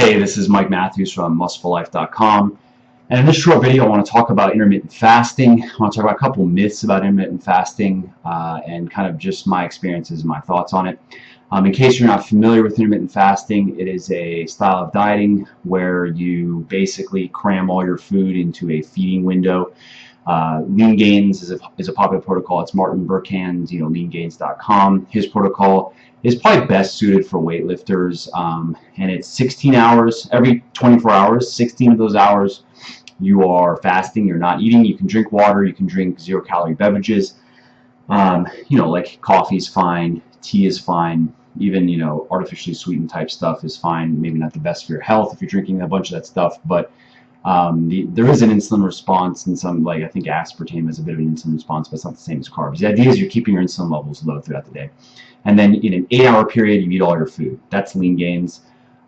Hey, this is Mike Matthews from musclelife.com, and in this short video I want to talk about intermittent fasting. I want to talk about a couple myths about intermittent fasting and kind of just my experiences and my thoughts on it. In case you're not familiar with intermittent fasting, it is a style of dieting where you basically cram all your food into a feeding window. Lean Gains is a popular protocol. It's Martin Berkhan's, leangains.com. His protocol is probably best suited for weightlifters, and it's 16 hours. Every 24 hours, 16 of those hours, you are fasting. You're not eating. You can drink water. You can drink zero-calorie beverages. Like coffee is fine, tea is fine. Even artificially sweetened type stuff is fine. Maybe not the best for your health if you're drinking a bunch of that stuff, but there is an insulin response, and I think aspartame has a bit of an insulin response, but it's not the same as carbs. The idea is you're keeping your insulin levels low throughout the day. And then in an 8-hour period, you eat all your food. That's Lean Gains.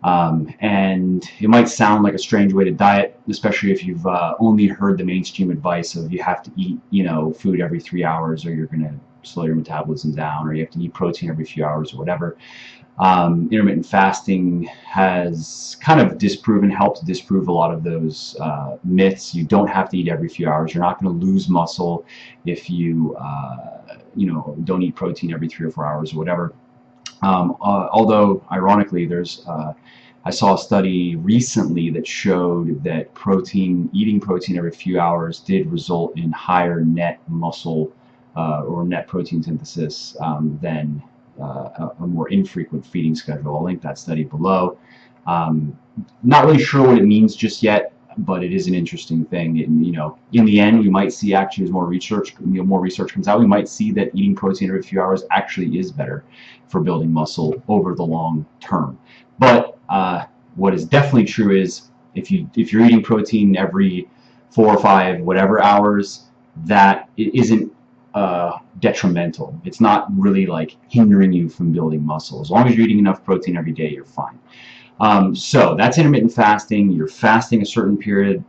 And it might sound like a strange way to diet, especially if you've only heard the mainstream advice of you have to eat, food every 3 hours or you're going to slow your metabolism down, or you have to eat protein every few hours or whatever. Intermittent fasting has kind of helped disprove a lot of those myths. You don't have to eat every few hours. You're not going to lose muscle if you don't eat protein every 3 or 4 hours or whatever. Although ironically, I saw a study recently that showed that eating protein every few hours did result in higher net muscle or net protein synthesis than a more infrequent feeding schedule. I'll link that study below. Not really sure what it means just yet, but it is an interesting thing. In the end, we might see actually as more research comes out, we might see that eating protein every few hours actually is better for building muscle over the long term. But what is definitely true is if you're eating protein every 4 or 5 whatever hours, that it isn't detrimental. It's not really like hindering you from building muscle. As long as you're eating enough protein every day, you're fine. So that's intermittent fasting. You're fasting a certain period.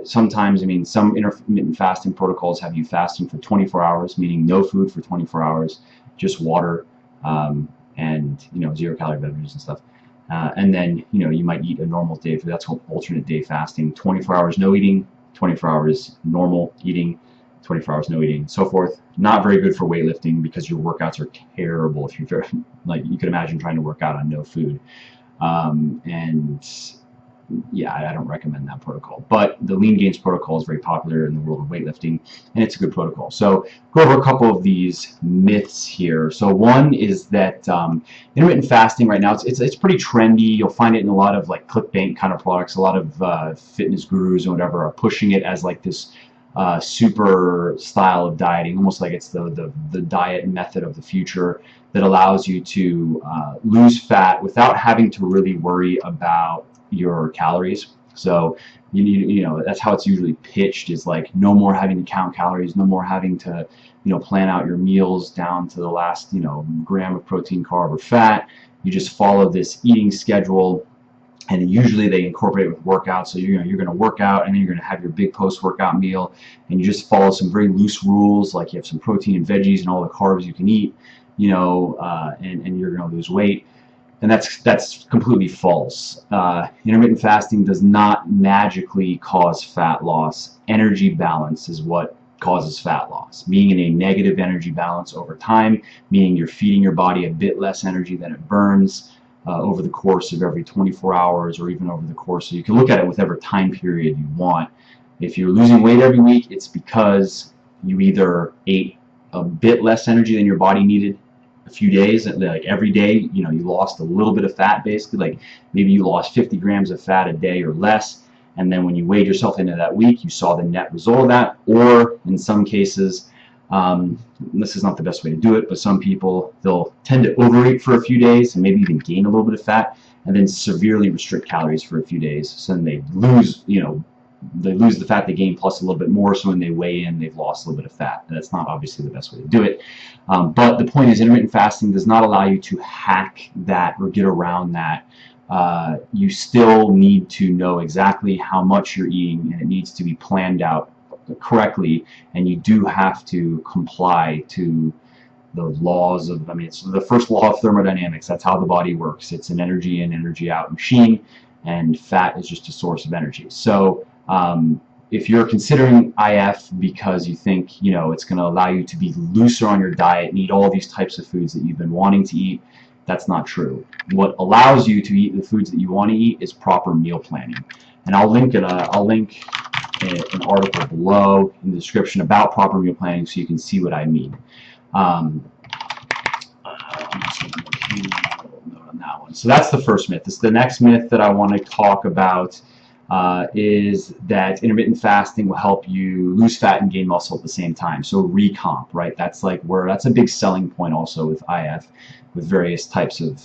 Sometimes, some intermittent fasting protocols have you fasting for 24 hours, meaning no food for 24 hours, just water, and zero-calorie beverages and stuff. And then you might eat a normal day. That's called alternate day fasting. 24 hours no eating, 24 hours normal eating, 24 hours no eating, so forth. Not very good for weightlifting because your workouts are terrible if you're you could imagine trying to work out on no food. And yeah, I don't recommend that protocol. But the Lean Gains protocol is very popular in the world of weightlifting, and it's a good protocol. So go over a couple of these myths here. So one is that intermittent fasting right now, it's pretty trendy. You'll find it in a lot of clickbait kind of products. A lot of fitness gurus and whatever are pushing it as this super style of dieting, almost like it's the diet method of the future that allows you to lose fat without having to really worry about your calories. So that's how it's usually pitched, is no more having to count calories, no more having to plan out your meals down to the last gram of protein, carb, or fat. You just follow this eating schedule. And usually they incorporate it with workouts. So you're going to work out, and then you're going to have your big post-workout meal, and you just follow some very loose rules, like you have some protein and veggies and all the carbs you can eat, and you're going to lose weight. And that's completely false. Intermittent fasting does not magically cause fat loss. Energy balance is what causes fat loss. Being in a negative energy balance over time, meaning you're feeding your body a bit less energy than it burns. Over the course of every 24 hours, or even over the course, so you can look at it with whatever time period you want. If you're losing weight every week, it's because you either ate a bit less energy than your body needed a few days, every day, you lost a little bit of fat, basically, maybe you lost 50 grams of fat a day or less, and then when you weighed yourself into that week, you saw the net result of that. Or in some cases, this is not the best way to do it, but some people, they'll tend to overeat for a few days and maybe even gain a little bit of fat, and then severely restrict calories for a few days. So then they lose the fat they gain plus a little bit more. So when they weigh in, they've lost a little bit of fat. And that's not obviously the best way to do it. But the point is, intermittent fasting does not allow you to hack that or get around that. You still need to know exactly how much you're eating, and it needs to be planned out correctly, and you do have to comply to the laws of, it's the first law of thermodynamics. That's how the body works. It's an energy in, energy out machine, and fat is just a source of energy. So if you're considering IF because you think, you know, it's going to allow you to be looser on your diet and eat all these types of foods that you've been wanting to eat, that's not true. What allows you to eat the foods that you want to eat is proper meal planning. And I'll link an article below in the description about proper meal planning so you can see what I mean. That one. So that's the first myth. The next myth that I want to talk about is that intermittent fasting will help you lose fat and gain muscle at the same time. So recomp, right? That's a big selling point also with IF, with various types of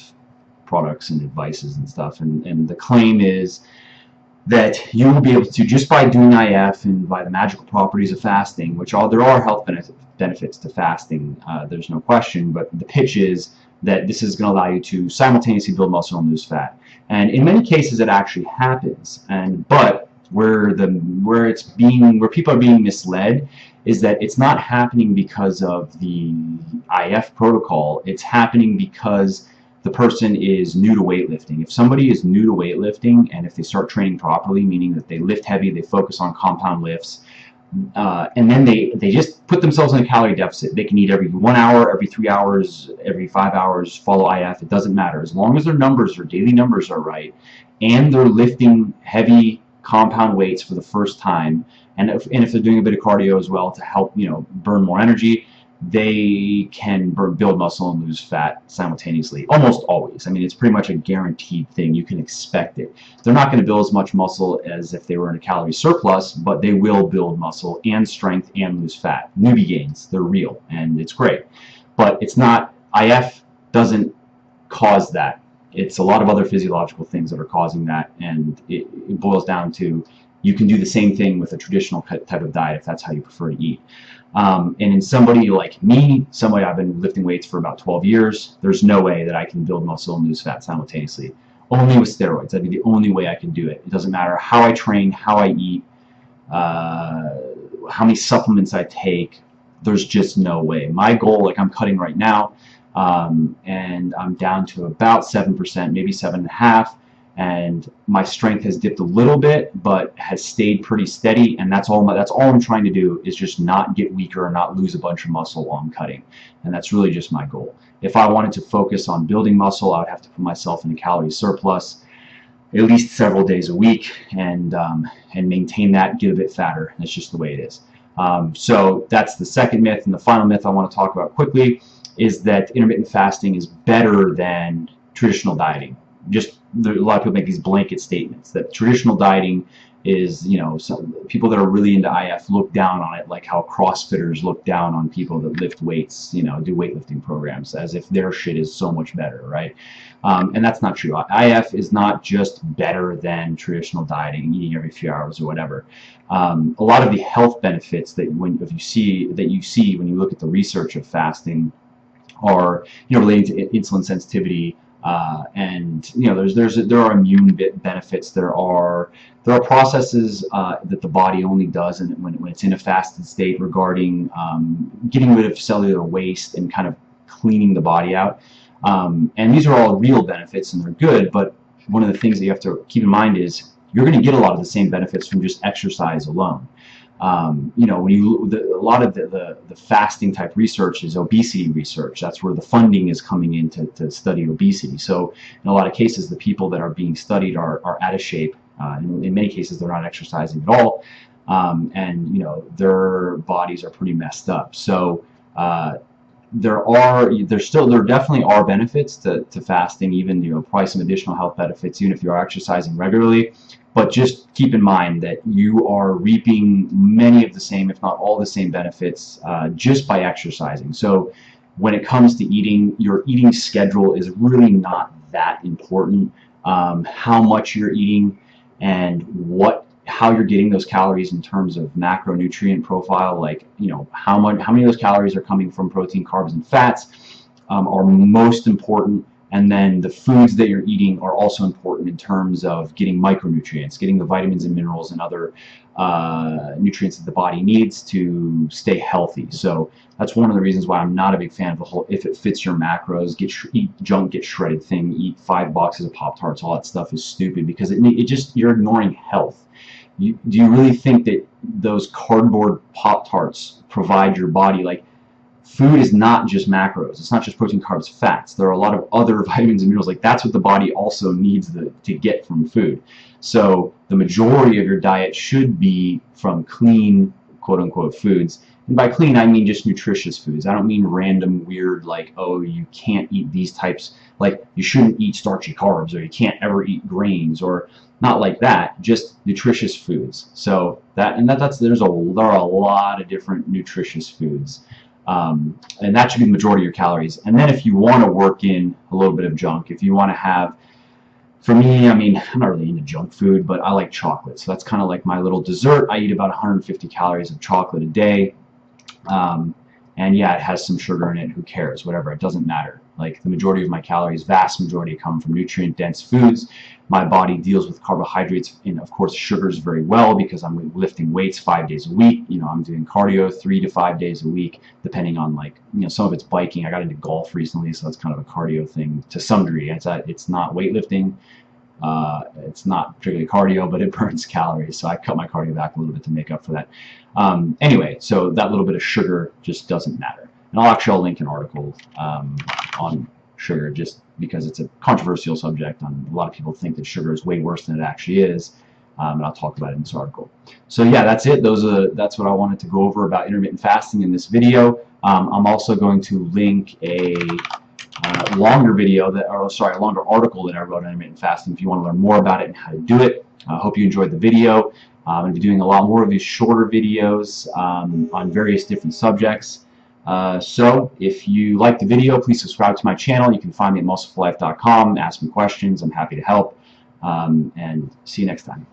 products and advices and stuff. And the claim is that you will be able to, just by doing IF and by the magical properties of fasting, which there are health benefits to fasting, there's no question, but the pitch is that this is going to allow you to simultaneously build muscle and lose fat. And in many cases it actually happens, but where people are being misled is that it's not happening because of the IF protocol. It's happening because the person is new to weightlifting. If somebody is new to weightlifting, and if they start training properly, meaning that they lift heavy, they focus on compound lifts, and then they just put themselves in a calorie deficit. They can eat every 1 hour, every 3 hours, every 5 hours, follow IF. It doesn't matter. As long as their daily numbers are right, and they're lifting heavy compound weights for the first time, and if they're doing a bit of cardio as well to help, you know, burn more energy, they can build muscle and lose fat simultaneously, almost always. I mean, it's pretty much a guaranteed thing. You can expect it. They're not going to build as much muscle as if they were in a calorie surplus, but they will build muscle and strength and lose fat. Newbie gains, they're real, and it's great. But it's not, IF doesn't cause that. It's a lot of other physiological things that are causing that, and it boils down to, you can do the same thing with a traditional type of diet if that's how you prefer to eat. And in somebody like me, somebody I've been lifting weights for about 12 years, there's no way that I can build muscle and lose fat simultaneously. Only with steroids. That'd be the only way I can do it. It doesn't matter how I train, how I eat, how many supplements I take. There's just no way. My goal, like I'm cutting right now, and I'm down to about 7%, maybe 7.5%. And my strength has dipped a little bit, but has stayed pretty steady. And that's all I'm trying to do, is just not get weaker or not lose a bunch of muscle while I'm cutting. And that's really just my goal. If I wanted to focus on building muscle, I would have to put myself in a calorie surplus at least several days a week, and maintain that, get a bit fatter. That's just the way it is. So that's the second myth. And the final myth I want to talk about quickly is that intermittent fasting is better than traditional dieting. A lot of people make these blanket statements that traditional dieting is, you know, some people that are really into IF look down on it, like how CrossFitters look down on people that lift weights, you know, do weightlifting programs, as if their shit is so much better, right? And that's not true. IF is not just better than traditional dieting, eating every few hours or whatever. A lot of the health benefits that you see when you look at the research of fasting are, you know, relating to insulin sensitivity. And you know, there are immune benefits. There are processes that the body only does, and when it's in a fasted state, regarding getting rid of cellular waste and kind of cleaning the body out. And these are all real benefits, and they're good. But one of the things that you have to keep in mind is you're going to get a lot of the same benefits from just exercise alone. You know, a lot of the fasting type research is obesity research. That's where the funding is coming in to study obesity. So in a lot of cases, the people that are being studied are out of shape. In many cases, they're not exercising at all, and you know, their bodies are pretty messed up. So there definitely are benefits to fasting, even, you know, probably some additional health benefits, even if you are exercising regularly. But just keep in mind that you are reaping many of the same, if not all the same benefits, just by exercising. So when it comes to eating, your eating schedule is really not that important. How much you're eating and how you're getting those calories in terms of macronutrient profile, like, you know, how many of those calories are coming from protein, carbs, and fats, are most important. And then the foods that you're eating are also important in terms of getting micronutrients, getting the vitamins and minerals and other nutrients that the body needs to stay healthy. So that's one of the reasons why I'm not a big fan of the whole if it fits your macros, eat junk, get shredded thing, eat 5 boxes of Pop-Tarts, all that stuff is stupid, because it just, you're ignoring health. Do you really think that those cardboard Pop-Tarts provide your body, like, food is not just macros. It's not just protein, carbs, fats. There are a lot of other vitamins and minerals. Like, that's what the body also needs to get from food. So the majority of your diet should be from clean, quote unquote, foods. And by clean, I mean just nutritious foods. I don't mean random, weird, like, oh, you can't eat these types. Like, you shouldn't eat starchy carbs, or you can't ever eat grains, or not like that. Just nutritious foods. So there are a lot of different nutritious foods. And that should be the majority of your calories. And then if you want to work in a little bit of junk, if you want to have, for me, I mean, I'm not really into junk food, but I like chocolate. So that's kind of like my little dessert. I eat about 150 calories of chocolate a day. And yeah, it has some sugar in it. Who cares? Whatever. It doesn't matter. Like, the majority of my calories, vast majority, come from nutrient-dense foods. My body deals with carbohydrates and, of course, sugars very well, because I'm lifting weights 5 days a week. You know, I'm doing cardio 3 to 5 days a week, depending on, like, you know, some of it's biking. I got into golf recently, so that's kind of a cardio thing to some degree. It's not weightlifting. It's not particularly cardio, but it burns calories, so I cut my cardio back a little bit to make up for that. Anyway, so that little bit of sugar just doesn't matter. And I'll link an article on sugar, just because it's a controversial subject. A lot of people think that sugar is way worse than it actually is, and I'll talk about it in this article. So yeah, that's it. That's what I wanted to go over about intermittent fasting in this video. I'm also going to link a longer longer article that I wrote on intermittent fasting if you want to learn more about it and how to do it. I hope you enjoyed the video. I'm going to be doing a lot more of these shorter videos on various different subjects. So if you like the video, please subscribe to my channel. You can find me at muscleflife.com. Ask me questions. I'm happy to help. And see you next time.